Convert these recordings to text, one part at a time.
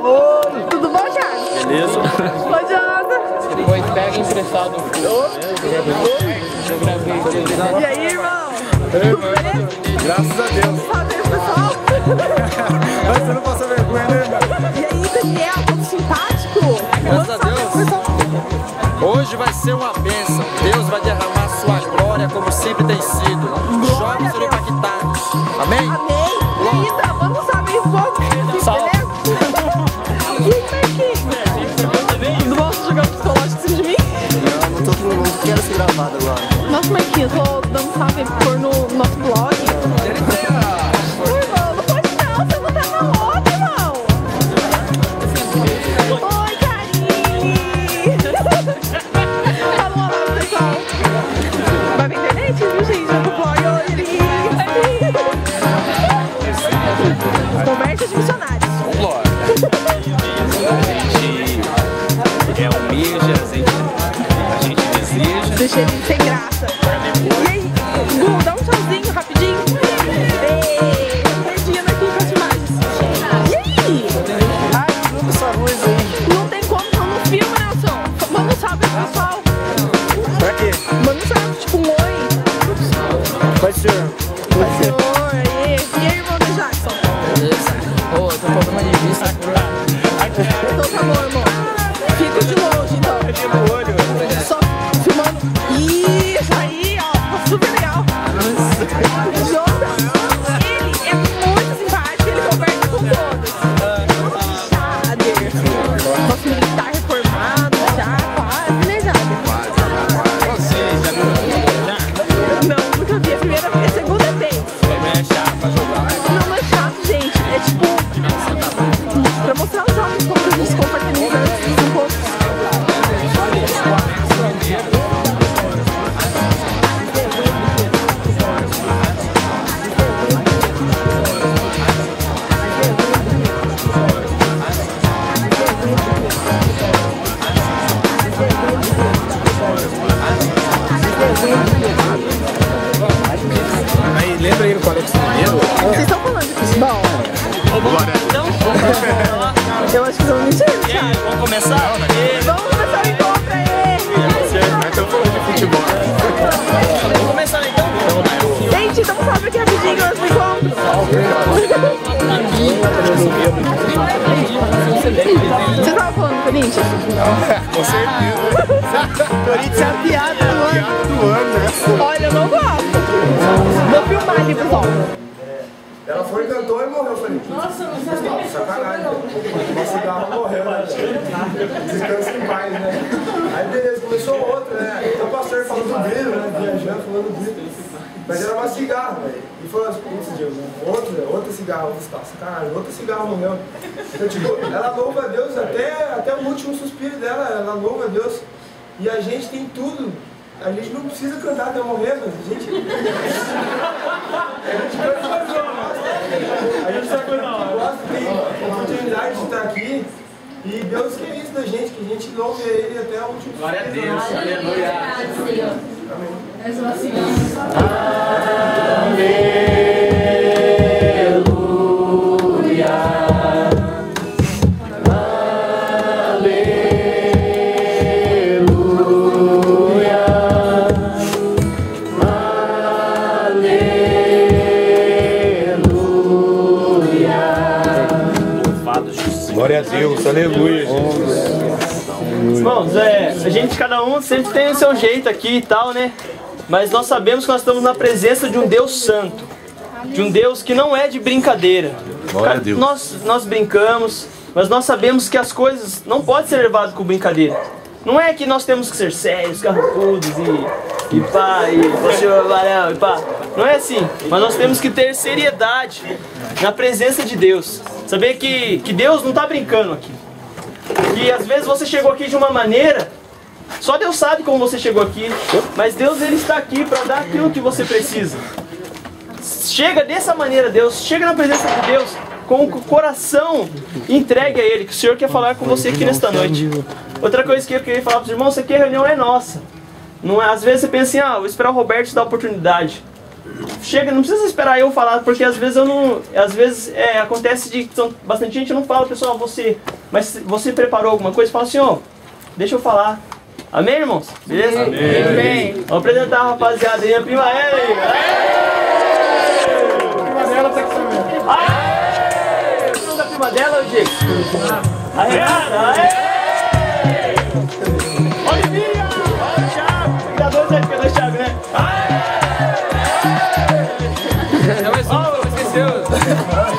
Oi! Tudo bom, Thiago? Beleza? Oi, Jonathan! Depois pega emprestado o filho. Eu gravei. E aí, irmão? Tudo beleza? Graças a Deus. Salve aí, pessoal! Mas você não passa vergonha, né, irmão? E aí, Daniel? Tudo simpático? Graças a Deus. Hoje vai ser uma bênção. Deus vai derramar sua glória como sempre tem sido. Jogos serão impactantes. Amém? Amém! E aí, tá? Manda um salve aí, povo! Salve. Beleza? E aí, Marquinhos? Tudo bom? Você jogando psicológico em cima de mim? Não quero ser gravado agora. Nossa, Marquinhos, tô dando salve por no nosso blog. Ô, irmão, não pode não, você não tá na outra, irmão. Oi, Karine. Fala um olá, pessoal. Vai pra internet, viu, gente? Vai pro blog hoje. Conversas de missionários. A gente é humilde, a gente deseja. Deixa ele sem graça. E aí, Gu, dá um tchauzinho rapidinho. Ei, perdendo aqui com as imagens. E aí? Ai, grupo essa luz aí. Não tem como, não no filme, Nelson. Manda um salve pro pessoal. Pra quê? Manda um salve, tipo um oi. Vai ser. Vai ser oi, aí. E aí, irmão do Jackson? Beleza? Ô, eu tô com problema de vista. Então tá bom, irmão. Fica de longe, então. No olho. Só filmando. Isso aí, ó. Tá super legal. Jonas, ele é muito simpático, ele conversa com todos. Jader. Nosso militar reformado, já quase, né, Jader? Não, nunca vi. É a segunda vez. Não é chato, gente. É tipo, pra mostrar os jovens como a gente se confraterniza antes um pouco. Aí, lembra aí no Colex primeiro? Vocês estão falando de futebol? Eu acho que são mentiras, Thiago. Vamos começar? Vamos começar o encontro aí! Então falando de futebol. Vamos começar então? Gente, então salve aqui rapidinho antes do encontro. Você tava falando do Corinthians? Com certeza. Corinthians é a piada do ano, né? Olha, eu não gosto. Vou filmar ali, pessoal. Ela foi cantora e morreu, eu falei. Nossa, não sabia. Sacanagem. Uma cigarra morreu, né? Descansa em paz, né? Aí beleza, começou outra, né? Então o pastor falando do brilho, né? Viajando, falando do brilho. Mas era uma cigarra, velho. E falou assim, putz, Deus, outra cigarra, sacanagem, outra cigarra morreu. Então, tipo, ela louva a Deus até o último suspiro dela, ela louva a Deus. E a gente tem tudo. A gente não precisa cantar até morrer, mas a gente gosta, tem oportunidade de estar aqui. E Deus quer isso da gente, que a gente louve Ele até o último. Glória a Deus, aleluia. Glória a Deus, aleluia. Irmãos, a gente, cada um sempre tem o seu jeito aqui e tal, né? Mas nós sabemos que nós estamos na presença de um Deus santo. De um Deus que não é de brincadeira. Glória a Deus. Nós brincamos, mas nós sabemos que as coisas não podem ser levadas com brincadeira. Não é que nós temos que ser sérios, carrancudos e pá, e você varão, e pá. Não é assim, mas nós temos que ter seriedade na presença de Deus. Saber que Deus não está brincando aqui. Que às vezes você chegou aqui de uma maneira, só Deus sabe como você chegou aqui, mas Deus ele está aqui para dar aquilo que você precisa. Chega dessa maneira, Deus, chega na presença de Deus com o coração entregue a Ele, que o Senhor quer falar com você aqui nesta noite. Outra coisa que eu queria falar para os irmãos, isso aqui a reunião é nossa. Não é, às vezes você pensa assim, vou esperar o Roberto te dar a oportunidade. chega, não precisa esperar eu falar, porque às vezes eu não. Às vezes acontece de que bastante gente não fala, pessoal, você. Mas se você preparou alguma coisa, fala assim, ó, deixa eu falar. Amém, irmãos? Beleza? Amém. Vamos apresentar a rapaziada aí, a prima Ellen. A prima dela tá aqui também. O nome da prima dela, Diego? A Renata. Olha o Miriam. Olha o Thiago. Dá dois aí, porque é dois Thiago, né? Não é só, esqueceu.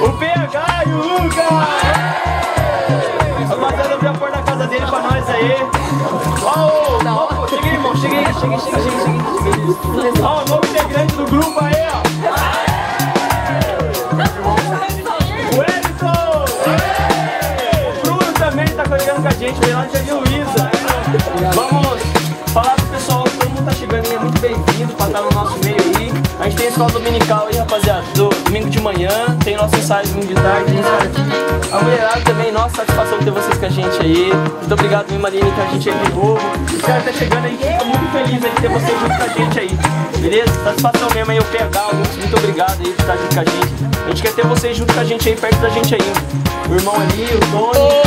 O PH e o Lucas. Rapaziada, abrir a porta da casa dele pra nós aí. Ó, chega aí, irmão. Chega aí. Ó, o novo integrante do grupo aí, ó. O Edson. O Bruno também tá correndo com a gente. Veio lá de Jardim Luiza. Vamos falar pro pessoal que todo mundo tá chegando aí. É muito bem-vindo pra estar no nosso meio aí. A gente tem a escola dominical aí, rapaziada. Domingo de manhã. Tem nosso ensaio domingo de tarde. A mulherada também, nossa, satisfação ter vocês com a gente aí. Muito obrigado, minha Marina, que a gente aí de novo. Os caras tá chegando aí, fico muito feliz aí de ter vocês junto com a gente aí. Beleza? Satisfação mesmo aí, o PH, o Lucas, muito obrigado aí por estar junto com a gente. A gente quer ter vocês junto com a gente aí, perto da gente aí. O irmão ali, o Tony.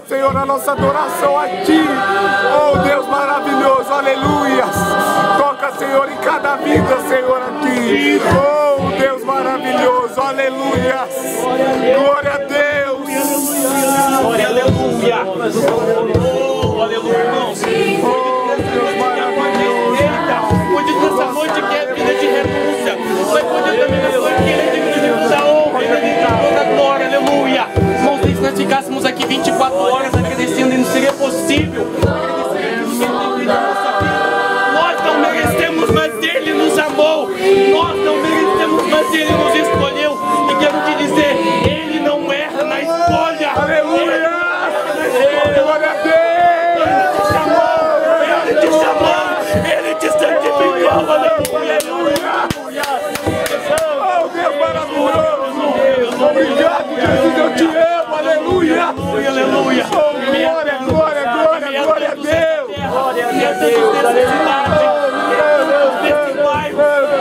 Senhor, a nossa adoração a Ti, oh Deus maravilhoso, aleluias. Toca, Senhor, em cada vida, Senhor, aqui, oh Deus maravilhoso, aleluias. Glória a Deus. Glória, aleluia. Oh, aleluia, irmãos. Oh Deus maravilhoso. Pode nessa noite que é vida de renúncia. Mas pode também nessa noite que ele é digno de toda honra, ele é digno de toda glória, aleluia. Irmãos, se nós ficássemos aqui 24 horas agradecendo, e não seria possível. Nós não merecemos, mas Ele nos amou. Nós não merecemos, mas Ele nos escolheu. E quero te dizer, Ele não erra na escolha. Aleluia. Glória a Deus. Ele te chamou, Ele te santificou, aleluia. Oh Deus maravilhoso. Obrigado, Jesus, eu te amo, aleluia. Aleluia. Oh, glória, glória, glória, glória a Deus. Glória a Deus, aleluia.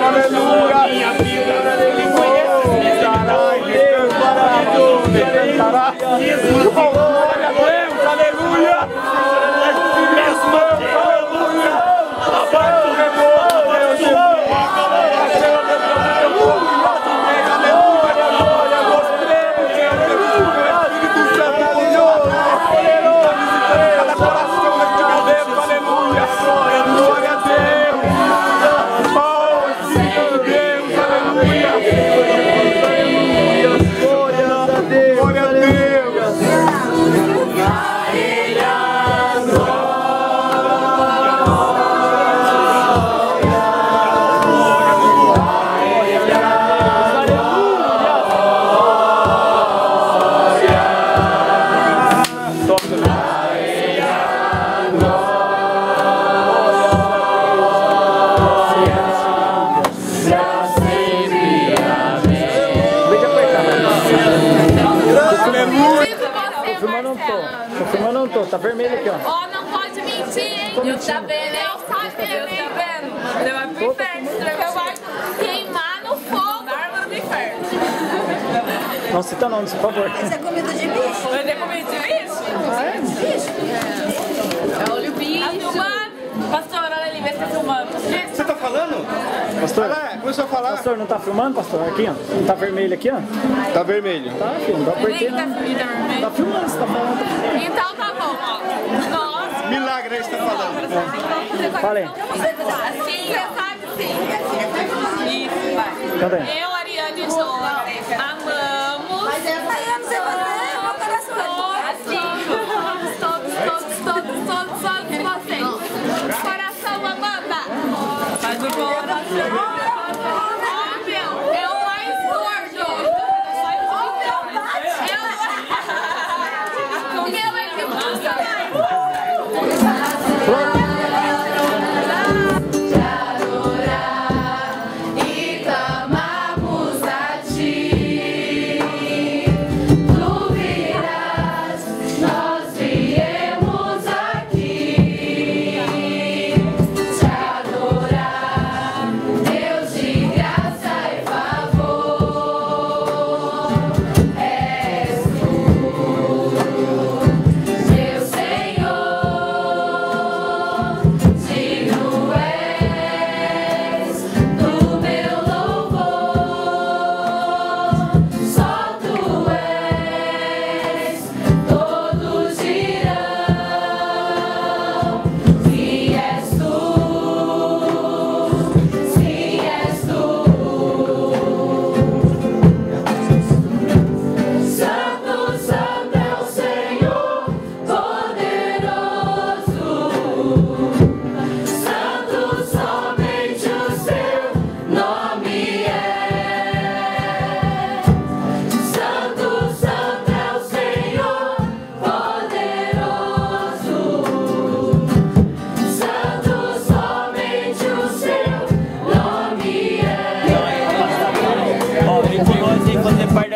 Aleluia. Minha vida, Ele conhece a minha Deus maravilhoso. Glória a Deus, aleluia. Tá vermelho aqui, ó. Ó, não pode mentir, hein? Deus tá vendo, hein? Deus tá vendo. Você vai pro inferno. Você vai queimar no fogo. Na árvore do inferno. Não cita nomes, por favor. Isso é comida de bicho. Mas é comida de bicho? É bicho. É olho bicho. Tá filmando? Pastor, olha ali, vê se tá filmando. Você tá falando? Pastor, começou a falar. pastor, não tá filmando, pastor? Aqui, ó. Não tá vermelho aqui, ó? Tá vermelho. Tá, filho, não dá por quê, Tá não. vermelho. Tá filmando, você tá falando. Então tá bom, ó. Nossa. Milagre aí você tá falando. Falei. Assim, você sabe sim. Isso, vai. Canta aí. Eu, Ariane e João, amamos. Mas é pra você, meu coração.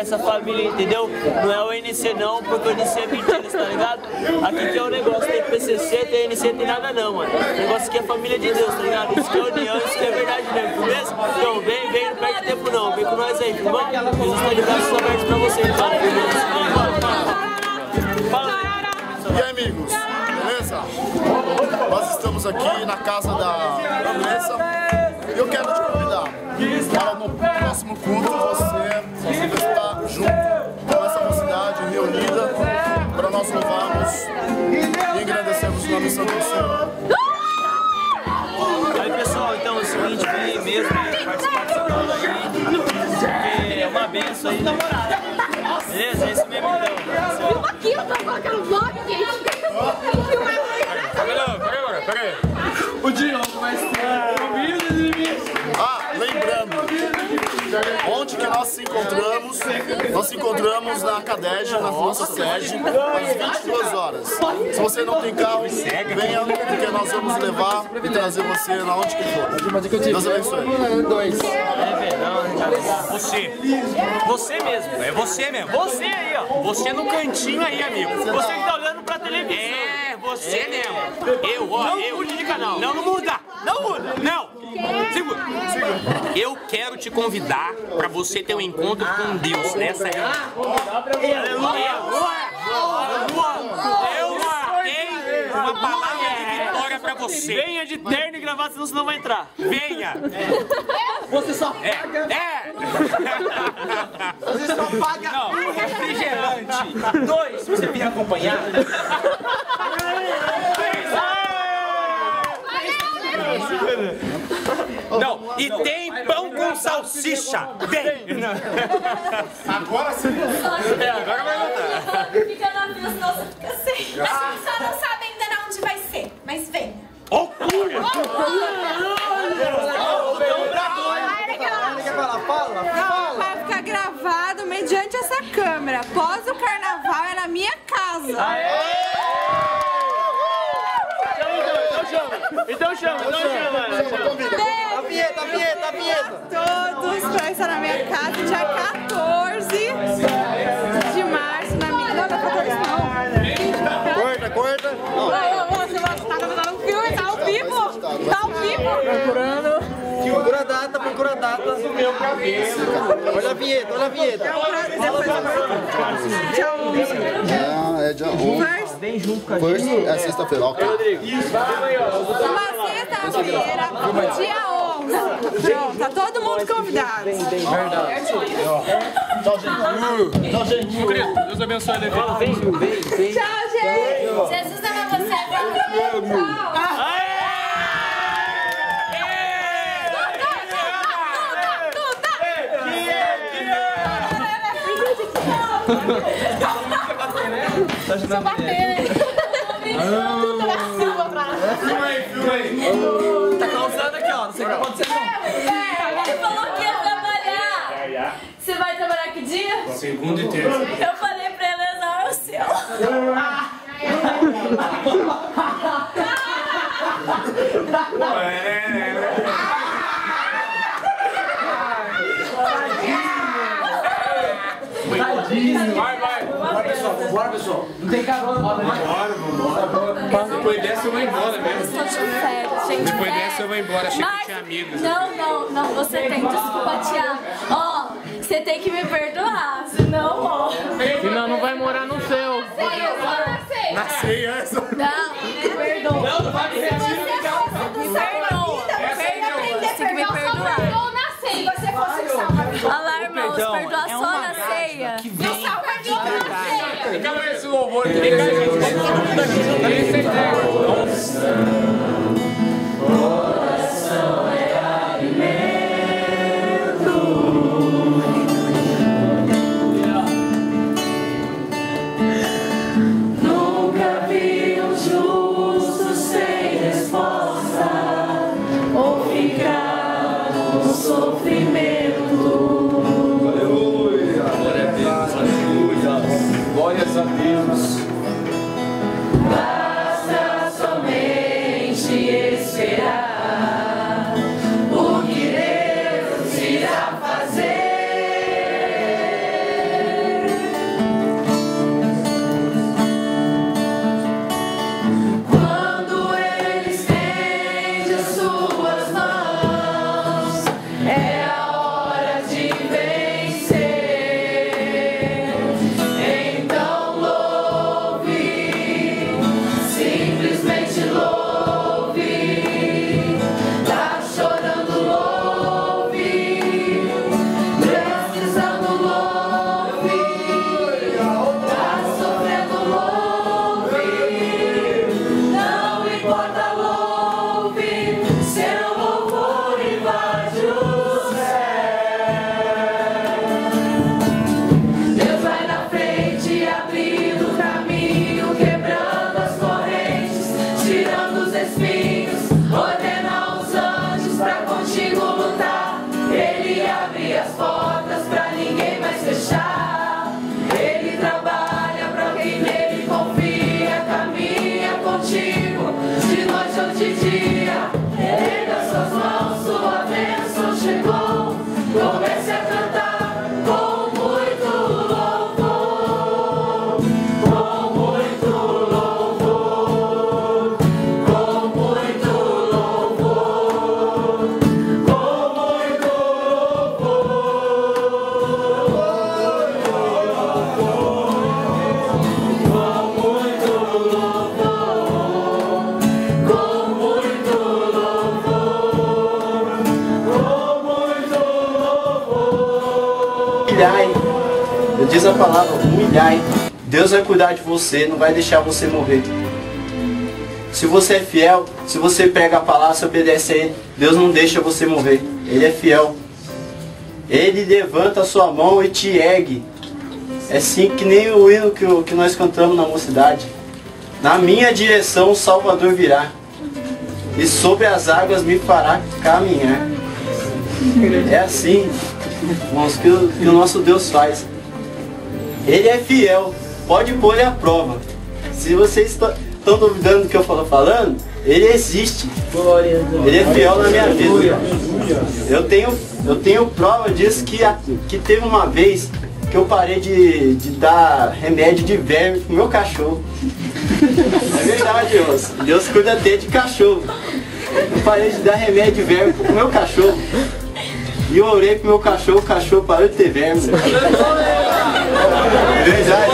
Essa família, entendeu? Não é o NC não, porque o NC é mentira, tá ligado? Aqui que é o negócio, tem PCC, tem NC, tem nada não, mano. O negócio aqui é família de Deus, tá ligado? Isso que é união, isso que é verdade mesmo, beleza? Então vem, não perde tempo não, vem com nós aí, irmão. Jesus tá de braços abertos pra vocês, fala, fala. E aí, amigos, beleza? Nós estamos aqui na casa da Andressa e eu quero te convidar para no próximo culto você estar junto com essa mocidade reunida para nós louvarmos e agradecermos o nome santo do Senhor. Aí pessoal, então é o seguinte, vem mesmo participar dessa aula aí, porque é uma benção aí. Beleza? É isso mesmo então. Aqui eu tô colocando vlog, gente. Peraí. O Diogo vai ser humilde de mim. Lembrando, onde que nós se encontramos? Nós se encontramos na Cadege, na nossa sede, às 22 horas. Se você não tem carro, venha, porque nós vamos levar e trazer você na onde que for. Deus abençoe. Você mesmo, é você mesmo. Você aí, ó. Você no cantinho aí, amigo. Você que tá olhando pra televisão. É, você mesmo. Eu. Não mude de canal. Não muda. Não muda. Não. Segura. Eu quero te convidar pra você ter um encontro com Deus nessa época. Eu tenho uma palavra de vitória pra você. Venha de terno e gravata, senão você não vai entrar. Venha. Você só paga. Você só paga um refrigerante. 2, se você vier acompanhar. Não, e tem pão com salsicha. Vem. Agora sim. Agora vai voltar. Fica na fila, senão você fica sem. A gente só não sabe ainda onde vai ser, mas vem. Não, vai ficar gravado mediante essa câmera. Após o carnaval é na minha casa. Então chama. A vinheta. Todos pra estar na minha casa dia 14 de março na minha... Não, 14 não. Corta. Tá no filme, tá ao vivo. Procura a data. Olha a vinheta. É dia 11. Vem junto com a gente. First é sexta-feira, ok. Uma sexta-feira, dia 11. Pronto, tá todo mundo convidado. Tchau, gente. Deus abençoe, Levi. Vem. Tchau, gente. Jesus ama você. Tchau. Só bater, né? Tudo na chuva pra lá. Filma aí. Tá causando aqui, ó. Não sei o que aconteceu. Ele falou que ia trabalhar. Você vai trabalhar que dia? Segunda e terça. Eu falei pra ele, Elezar, é o seu. Depois dessa eu vou embora mesmo. Estou de férias, gente. Depois dessa eu vou embora, achei que eu tinha amigos. Não, você tem. Desculpa, Tiago. Ó, você tem que me perdoar, senão, ó. Senão não vai morar no céu. Na ceia, essa. Não, me perdoa. Não vai me retirar. Me perdoa. Você tem que me perdoar. Se você fosse salva, Olha lá, irmãos, perdoar só na ceia. não salva a vida na ceia. Fica mais esse louvor aqui, vem cá, gente. Todo mundo aqui, não tá nem sem ideia. Glórias a Deus. Basta somente esperar o que Deus irá fazer. Quando Ele estende as suas mãos, é a hora de vencer. Então louve, simplesmente louve. Tá chorando, louve. Precisando, louve. Tá sofrendo, louve. Não importa, louve. Seu louvor invade o céu. Deus vai na frente, abrindo o caminho, quebrando as correntes, tirando os espinhos, ordena aos anjos pra contigo lutar. Ele abre as portas pra ninguém mais fechar. Ele trabalha pra quem nele confia, caminha contigo de noite ou de dia. Erga suas mãos, sua bênção chegou. Comece a cantar com muito louvor, com muito louvor, com muito louvor, com muito Humilhai. Diz a palavra, humilhai. Deus vai cuidar de você, não vai deixar você morrer. Se você é fiel, se você prega a palavra, se obedece a Ele, Deus não deixa você morrer. Ele é fiel. Ele levanta a sua mão e te ergue. É assim que nem o hino que nós cantamos na mocidade. Na minha direção o Salvador virá, e sobre as águas me fará caminhar. É assim, irmãos, que o nosso Deus faz. Ele é fiel, pode pôr ele à prova. Se vocês estão duvidando do que eu estou falando, ele existe. Ele é fiel na minha vida. Eu tenho prova disso, que teve uma vez que eu parei de dar remédio de verme pro meu cachorro. É verdade, irmãos. Deus cuida até de cachorro. Eu parei de dar remédio de verme pro meu cachorro. E eu orei pro meu cachorro, o cachorro parou de ter verme. É verdade.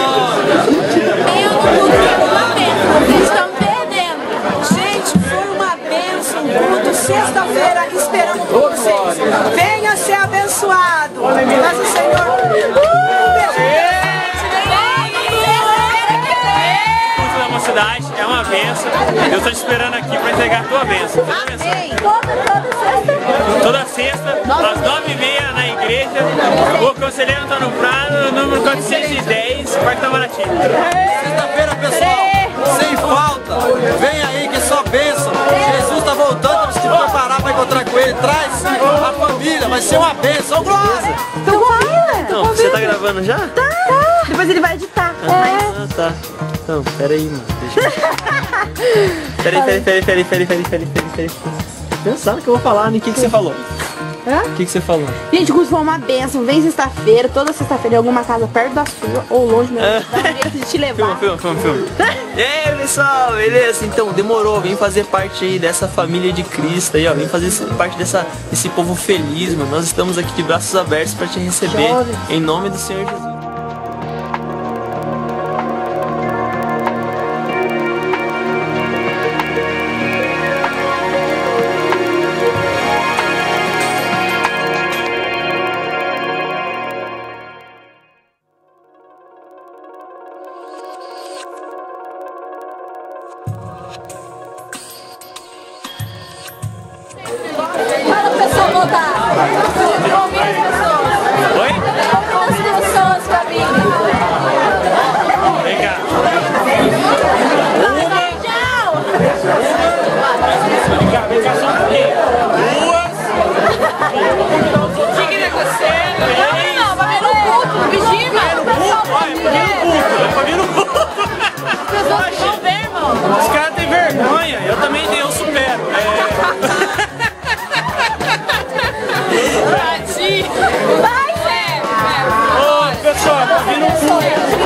Vocês estão perdendo. Gente, foi uma bênção. Culto sexta-feira, esperamos por vocês. Venha ser abençoado. Mas o Senhor. Da mocidade é uma bênção. Eu estou te esperando aqui para entregar a tua bênção. Toda sexta, às 9h30 na igreja, o Conselheiro Antônio Prado, número 410, Quarto Itamaraty. Sexta-feira, pessoal, sem falta. Vem aí que é só bênção. Jesus está voltando, temos que se preparar para encontrar com Ele. Traz a família, vai ser uma bênção. Glória! Não, você tá gravando já? Tá. Depois ele vai editar. Ah, tá. Então, peraí, mano. Deixa eu... Peraí. Pensando que eu vou falar, nem o que você falou? Hã? O que você falou? Gente, o curso foi uma benção. Vem sexta-feira, toda sexta-feira em alguma casa perto da sua ou longe mesmo. Dá um jeito de te levar. Filma. E aí, pessoal, beleza? Então, demorou. Vem fazer parte aí dessa família de Cristo aí, ó. Vem fazer parte desse povo feliz, mano. Nós estamos aqui de braços abertos para te receber. Jovem. Em nome do Senhor Jesus. Para o pessoal voltar. Convida as pessoas. Oi? Convida as pessoas pra mim. Vem cá. Tchau. Vem cá só um pouquinho. Tinha que negociar. Não, vai vir no culto, vigília. Vai vir no culto. As pessoas vão ver, irmão. Os caras têm vergonha. Eu também tenho, eu supero. Vai, Zé. Ô, pessoal, tá vindo um culto.